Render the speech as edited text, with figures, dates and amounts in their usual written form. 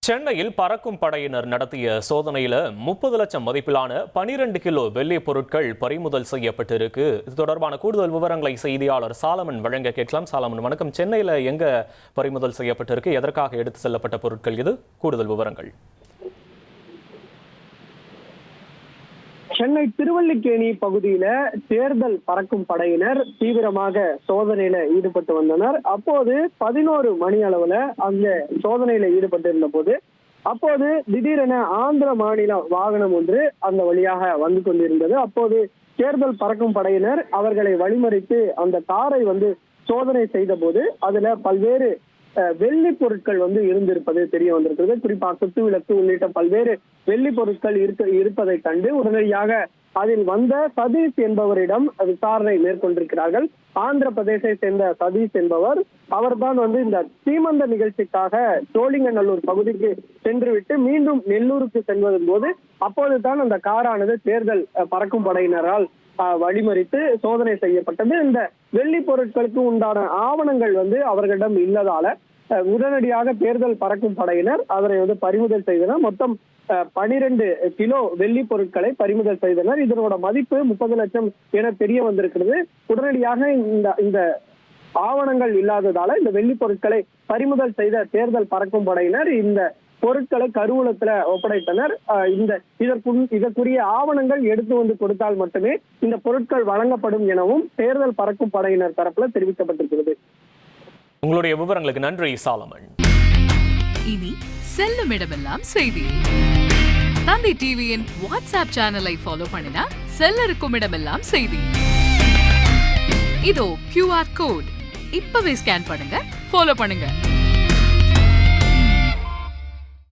சென்னையில் பறக்கும் படையினர் நடத்திய சோதனையில 30 லட்சம் மதிப்பிலான 12 கிலோ வெள்ளி பொருட்கள் பறிமுதல் செய்யப்பட்டிருக்கு. இது தொடர்பான கூடுதல் விவரங்களை செய்தியாளர் சாலமன் வழங்க கேட்கலாம். சாலமன் வணக்கம். சென்னையில எங்க பறிமுதல் செய்யப்பட்டிருக்கு, எதற்காக எடுத்து செல்லப்பட்ட பொருட்கள் இது, கூடுதல் விவரங்கள்? சென்னை திருவல்லிக்கேணி பகுதியில தேர்தல் பறக்கும் படையினர் தீவிரமாக சோதனையில ஈடுபட்டு வந்தனர். அப்போது 11 மணி அளவுல அங்க சோதனையில ஈடுபட்டிருந்த போது அப்போது திடீரென ஆந்திர மாநில வாகனம் ஒன்று அந்த வழியாக வந்து கொண்டிருந்தது. அப்போது தேர்தல் பறக்கும் படையினர் அவர்களை வழிமறித்து அந்த காரை சோதனை செய்த போது அதுல பல்வேறு வெள்ளி பொருட்கள் இருந்திருப்பது தெரிய வந்திருக்கிறது. குறிப்பாக குத்து விளக்கு உள்ளிட்ட பல்வேறு வெள்ளி பொருட்கள் இருப்பதை கண்டு உடனடியாக அதில் வந்த சதீஷ் என்பவரிடம் விசாரணை மேற்கொண்டிருக்கிறார்கள். ஆந்திர பிரதேசத்தை சேர்ந்த சதீஷ் என்பவர், அவர்தான் இந்த சீமந்த நிகழ்ச்சிக்காக சோழிங்கநல்லூர் பகுதிக்கு சென்றுவிட்டு மீண்டும் நெல்லூருக்கு செல்வதன் போது அப்போதுதான் அந்த காரானது தேர்தல் பறக்கும் படையினரால் வழிமறித்து சோதனை செய்யப்பட்டது. இந்த வெள்ளி பொருட்களுக்கு உண்டான ஆவணங்கள் அவர்களிடம் இல்லதால உடனடியாக தேர்தல் பறக்கும் படையினர் அதனை பறிமுதல் செய்தனர். மொத்தம் 12 கிலோ வெள்ளி பொருட்களை பறிமுதல் செய்தனர். இதனோட மதிப்பு 30 லட்சம் என தெரிய வந்திருக்கிறது. உடனடியாக இந்த ஆவணங்கள் இல்லாததால இந்த வெள்ளி பொருட்களை பறிமுதல் செய்த தேர்தல் பறக்கும் படையினர் இந்த பொருட்களை கருவூலத்துல ஒப்படைத்தனர். இதற்குரிய ஆவணங்கள் எடுத்து கொடுத்தால் மட்டுமே இந்த பொருட்கள் வழங்கப்படும் எனவும் தேர்தல் பறக்கும் படையினர் தரப்புல தெரிவிக்கப்பட்டிருக்கிறது. உங்களுடைய விவரங்களுக்கு நன்றி சாலமன். இனி செல்லும் இடமெல்லாம் செய்தி. தந்தை டிவியின் வாட்ஸ்அப் சேனலை ஃபாலோ பண்ணினா செல்ல இருக்கும் இடமெல்லாம் செய்தி. இதோ QR கோட் இப்பவே ஸ்கேன் பண்ணுங்க, ஃபாலோ பண்ணுங்க.